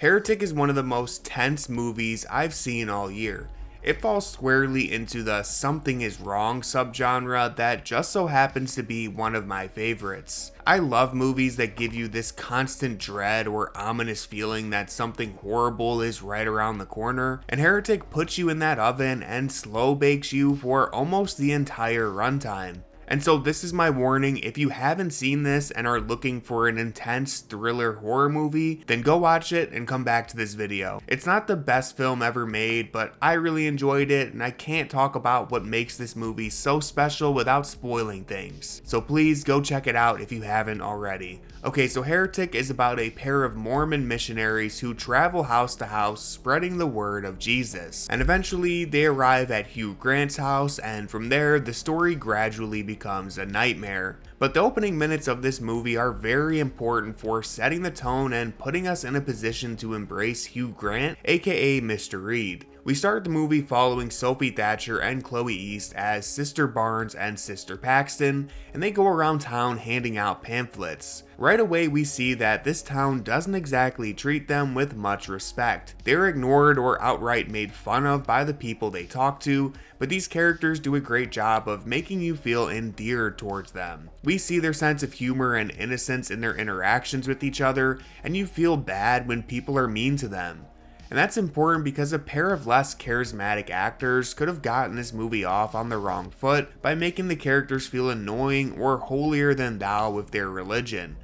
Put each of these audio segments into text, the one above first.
Heretic is one of the most tense movies I've seen all year. It falls squarely into the something is wrong subgenre that just so happens to be one of my favorites. I love movies that give you this constant dread or ominous feeling that something horrible is right around the corner, and Heretic puts you in that oven and slow bakes you for almost the entire runtime. And so this is my warning: if you haven't seen this and are looking for an intense thriller horror movie, then go watch it and come back to this video. It's not the best film ever made, but I really enjoyed it, and I can't talk about what makes this movie so special without spoiling things. So please go check it out if you haven't already. Okay, so Heretic is about a pair of Mormon missionaries who travel house to house spreading the word of Jesus. And eventually they arrive at Hugh Grant's house, and from there the story gradually becomes a nightmare. But the opening minutes of this movie are very important for setting the tone and putting us in a position to embrace Hugh Grant, aka Mr. Reed. We start the movie following Sophie Thatcher and Chloe East as Sister Barnes and Sister Paxton, and they go around town handing out pamphlets. Right away we see that this town doesn't exactly treat them with much respect. They're ignored or outright made fun of by the people they talk to, but these characters do a great job of making you feel endeared towards them. We see their sense of humor and innocence in their interactions with each other, and you feel bad when people are mean to them. And that's important because a pair of less charismatic actors could have gotten this movie off on the wrong foot by making the characters feel annoying or holier than thou with their religion.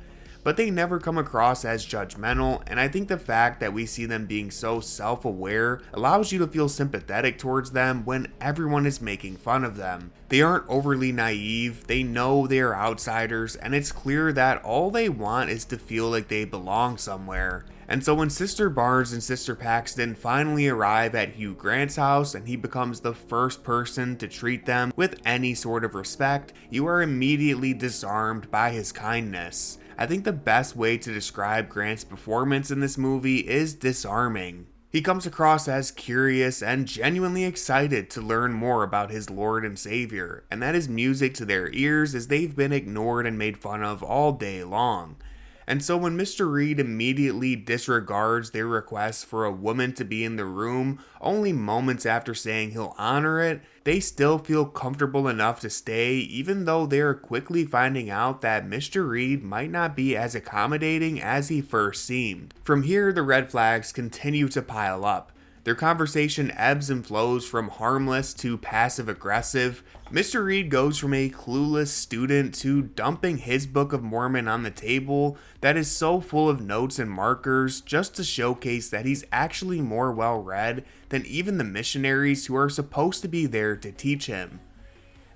But they never come across as judgmental, and I think the fact that we see them being so self-aware allows you to feel sympathetic towards them when everyone is making fun of them. They aren't overly naive, they know they are outsiders, and it's clear that all they want is to feel like they belong somewhere. And so when Sister Barnes and Sister Paxton finally arrive at Hugh Grant's house and he becomes the first person to treat them with any sort of respect, you are immediately disarmed by his kindness. I think the best way to describe Grant's performance in this movie is disarming. He comes across as curious and genuinely excited to learn more about his Lord and Savior, and that is music to their ears as they've been ignored and made fun of all day long. And so when Mr. Reed immediately disregards their request for a woman to be in the room only moments after saying he'll honor it, they still feel comfortable enough to stay, even though they are quickly finding out that Mr. Reed might not be as accommodating as he first seemed. From here, the red flags continue to pile up. Their conversation ebbs and flows from harmless to passive-aggressive. Mr. Reed goes from a clueless student to dumping his Book of Mormon on the table that is so full of notes and markers just to showcase that he's actually more well-read than even the missionaries who are supposed to be there to teach him.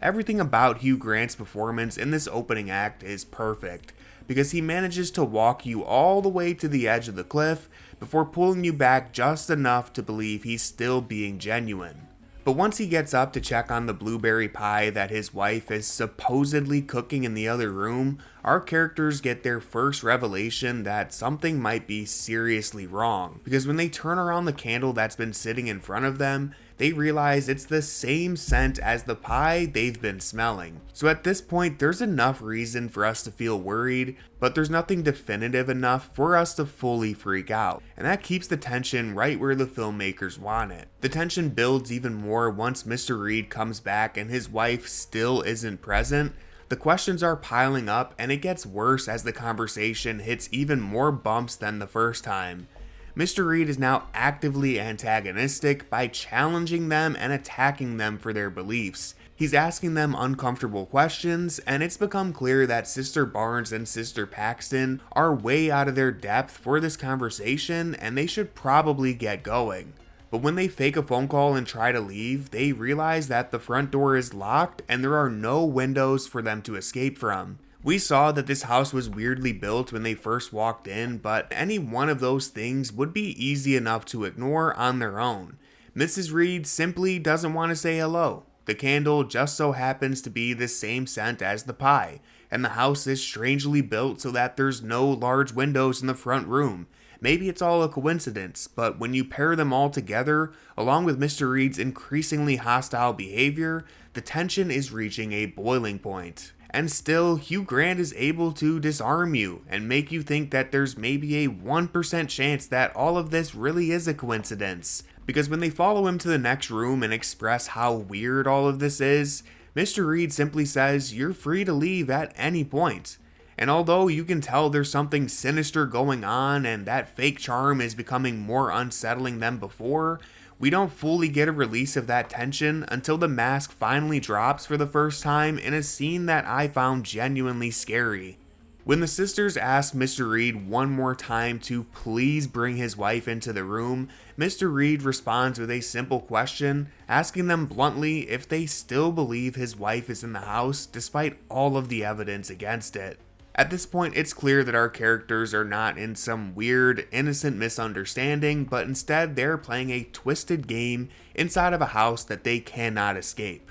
Everything about Hugh Grant's performance in this opening act is perfect, because he manages to walk you all the way to the edge of the cliff before pulling you back just enough to believe he's still being genuine. But once he gets up to check on the blueberry pie that his wife is supposedly cooking in the other room, our characters get their first revelation that something might be seriously wrong, because when they turn around the candle that's been sitting in front of them, they realize it's the same scent as the pie they've been smelling. So at this point, there's enough reason for us to feel worried, but there's nothing definitive enough for us to fully freak out. And that keeps the tension right where the filmmakers want it. The tension builds even more once Mr. Reed comes back and his wife still isn't present. The questions are piling up, and it gets worse as the conversation hits even more bumps than the first time. Mr. Reed is now actively antagonistic by challenging them and attacking them for their beliefs. He's asking them uncomfortable questions, and it's become clear that Sister Barnes and Sister Paxton are way out of their depth for this conversation, and they should probably get going. But when they fake a phone call and try to leave, they realize that the front door is locked and there are no windows for them to escape from. We saw that this house was weirdly built when they first walked in, but any one of those things would be easy enough to ignore on their own. Mrs. Reed simply doesn't want to say hello. The candle just so happens to be the same scent as the pie, and the house is strangely built so that there's no large windows in the front room. Maybe it's all a coincidence, but when you pair them all together, along with Mr. Reed's increasingly hostile behavior, the tension is reaching a boiling point. And still, Hugh Grant is able to disarm you and make you think that there's maybe a 1% chance that all of this really is a coincidence. Because when they follow him to the next room and express how weird all of this is, Mr. Reed simply says you're free to leave at any point. And although you can tell there's something sinister going on and that fake charm is becoming more unsettling than before, we don't fully get a release of that tension until the mask finally drops for the first time in a scene that I found genuinely scary. When the sisters ask Mr. Reed one more time to please bring his wife into the room, Mr. Reed responds with a simple question, asking them bluntly if they still believe his wife is in the house despite all of the evidence against it. At this point, it's clear that our characters are not in some weird, innocent misunderstanding, but instead they're playing a twisted game inside of a house that they cannot escape.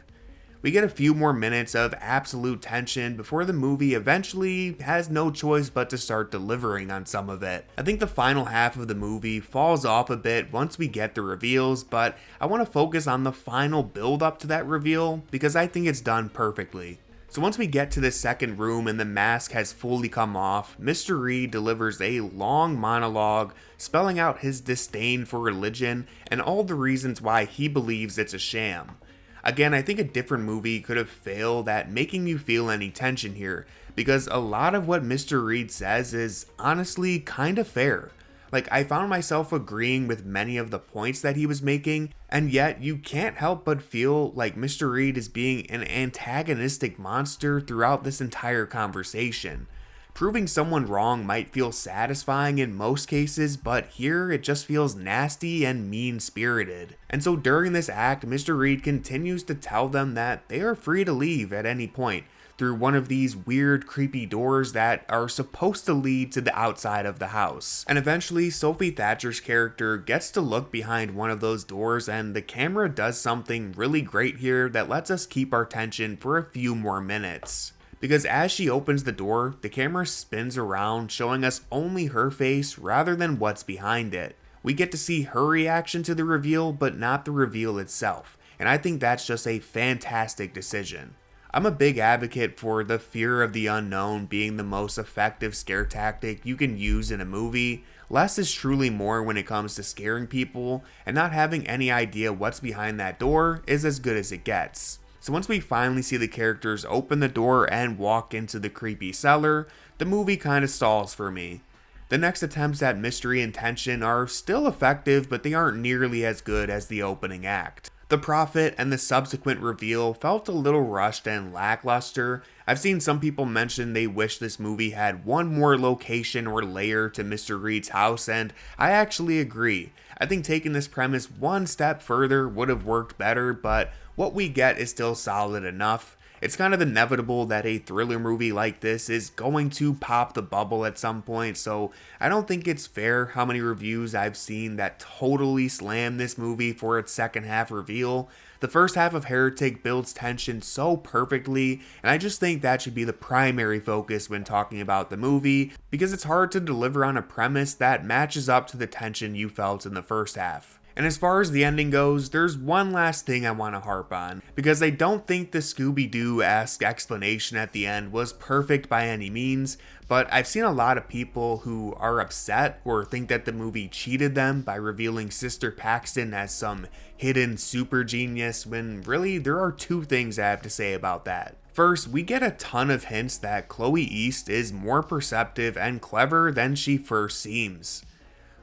We get a few more minutes of absolute tension before the movie eventually has no choice but to start delivering on some of it. I think the final half of the movie falls off a bit once we get the reveals, but I want to focus on the final build up to that reveal because I think it's done perfectly. So once we get to the second room and the mask has fully come off, Mr. Reed delivers a long monologue spelling out his disdain for religion and all the reasons why he believes it's a sham. Again, I think a different movie could have failed at making you feel any tension here, because a lot of what Mr. Reed says is honestly kind of fair. Like, I found myself agreeing with many of the points that he was making, and yet you can't help but feel like Mr. Reed is being an antagonistic monster throughout this entire conversation. Proving someone wrong might feel satisfying in most cases, but here it just feels nasty and mean-spirited. And so during this act, Mr. Reed continues to tell them that they are free to leave at any point through one of these weird, creepy doors that are supposed to lead to the outside of the house. And eventually, Sophie Thatcher's character gets to look behind one of those doors, and the camera does something really great here that lets us keep our attention for a few more minutes. Because as she opens the door, the camera spins around, showing us only her face rather than what's behind it. We get to see her reaction to the reveal, but not the reveal itself, and I think that's just a fantastic decision. I'm a big advocate for the fear of the unknown being the most effective scare tactic you can use in a movie. Less is truly more when it comes to scaring people, and not having any idea what's behind that door is as good as it gets. So once we finally see the characters open the door and walk into the creepy cellar, the movie kind of stalls for me. The next attempts at mystery and tension are still effective, but they aren't nearly as good as the opening act. The Prophet and the subsequent reveal felt a little rushed and lackluster. I've seen some people mention they wish this movie had one more location or layer to Mr. Reed's house, and I actually agree. I think taking this premise one step further would have worked better, but what we get is still solid enough. It's kind of inevitable that a thriller movie like this is going to pop the bubble at some point, so I don't think it's fair how many reviews I've seen that totally slam this movie for its second half reveal. The first half of Heretic builds tension so perfectly, and I just think that should be the primary focus when talking about the movie, because it's hard to deliver on a premise that matches up to the tension you felt in the first half. And as far as the ending goes, there's one last thing I want to harp on, because I don't think the Scooby-Doo-esque explanation at the end was perfect by any means, but I've seen a lot of people who are upset or think that the movie cheated them by revealing Sister Paxton as some hidden super genius, when really there are two things I have to say about that. First, we get a ton of hints that Chloe East is more perceptive and clever than she first seems.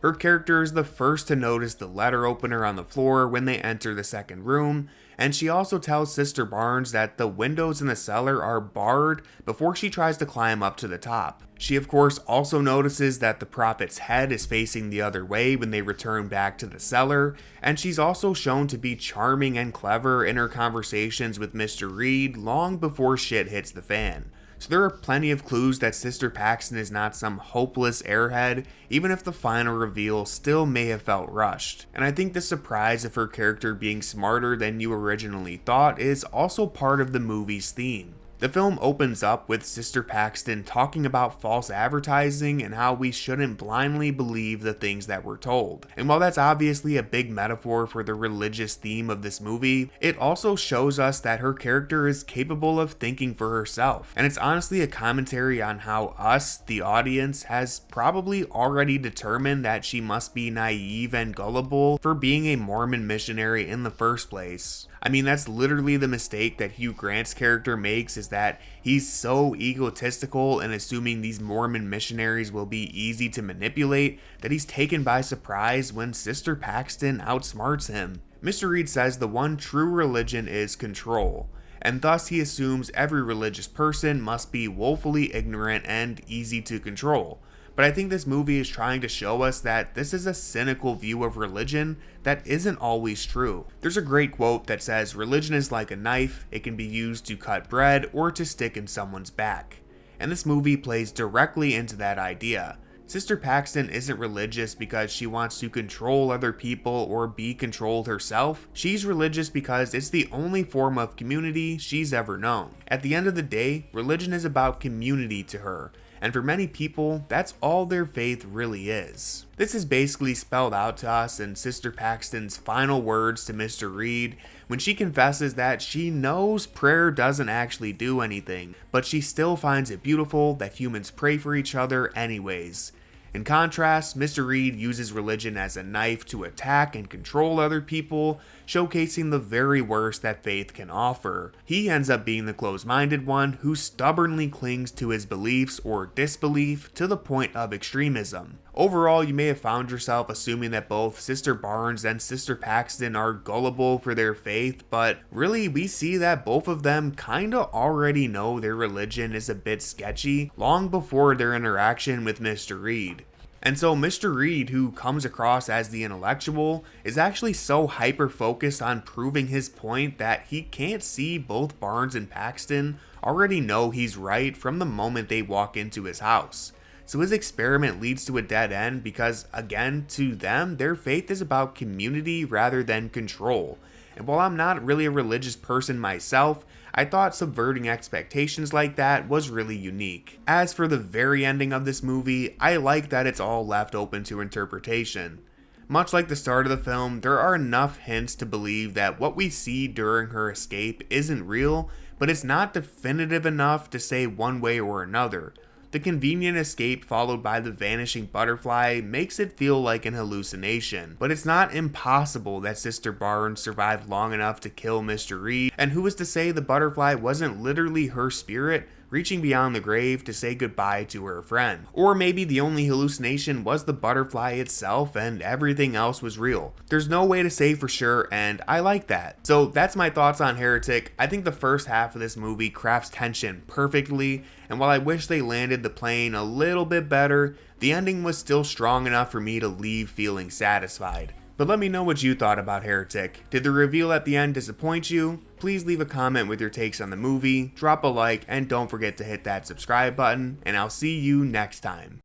Her character is the first to notice the letter opener on the floor when they enter the second room, and she also tells Sister Barnes that the windows in the cellar are barred before she tries to climb up to the top. She of course also notices that the Prophet's head is facing the other way when they return back to the cellar, and she's also shown to be charming and clever in her conversations with Mr. Reed long before shit hits the fan. So there are plenty of clues that Sister Paxton is not some hopeless airhead, even if the final reveal still may have felt rushed. And I think the surprise of her character being smarter than you originally thought is also part of the movie's theme. The film opens up with Sister Paxton talking about false advertising and how we shouldn't blindly believe the things that we're told. And while that's obviously a big metaphor for the religious theme of this movie, it also shows us that her character is capable of thinking for herself. And it's honestly a commentary on how us, the audience, has probably already determined that she must be naive and gullible for being a Mormon missionary in the first place. I mean, that's literally the mistake that Hugh Grant's character makes, is that he's so egotistical and assuming these Mormon missionaries will be easy to manipulate that he's taken by surprise when Sister Paxton outsmarts him. Mr. Reed says the one true religion is control, and thus he assumes every religious person must be woefully ignorant and easy to control. But I think this movie is trying to show us that this is a cynical view of religion that isn't always true. There's a great quote that says, "Religion is like a knife, it can be used to cut bread or to stick in someone's back." And this movie plays directly into that idea. Sister Paxton isn't religious because she wants to control other people or be controlled herself. She's religious because it's the only form of community she's ever known. At the end of the day, religion is about community to her. And for many people, that's all their faith really is. This is basically spelled out to us in Sister Paxton's final words to Mr. Reed when she confesses that she knows prayer doesn't actually do anything, but she still finds it beautiful that humans pray for each other anyways. In contrast, Mr. Reed uses religion as a knife to attack and control other people, showcasing the very worst that faith can offer. He ends up being the closed-minded one who stubbornly clings to his beliefs or disbelief to the point of extremism. Overall, you may have found yourself assuming that both Sister Barnes and Sister Paxton are gullible for their faith, but really we see that both of them kinda already know their religion is a bit sketchy long before their interaction with Mr. Reed. And so Mr. Reed, who comes across as the intellectual, is actually so hyper-focused on proving his point that he can't see both Barnes and Paxton already know he's right from the moment they walk into his house. So his experiment leads to a dead end because, again, to them, their faith is about community rather than control. And while I'm not really a religious person myself, I thought subverting expectations like that was really unique. As for the very ending of this movie, I like that it's all left open to interpretation. Much like the start of the film, there are enough hints to believe that what we see during her escape isn't real, but it's not definitive enough to say one way or another. The convenient escape followed by the vanishing butterfly makes it feel like an hallucination, but it's not impossible that Sister Barnes survived long enough to kill Mr. Reed, and who is to say the butterfly wasn't literally her spirit reaching beyond the grave to say goodbye to her friend. Or maybe the only hallucination was the butterfly itself and everything else was real. There's no way to say for sure, and I like that. So that's my thoughts on Heretic. I think the first half of this movie crafts tension perfectly, and while I wish they landed the plane a little bit better, the ending was still strong enough for me to leave feeling satisfied. But let me know what you thought about Heretic. Did the reveal at the end disappoint you? Please leave a comment with your takes on the movie, drop a like, and don't forget to hit that subscribe button, and I'll see you next time.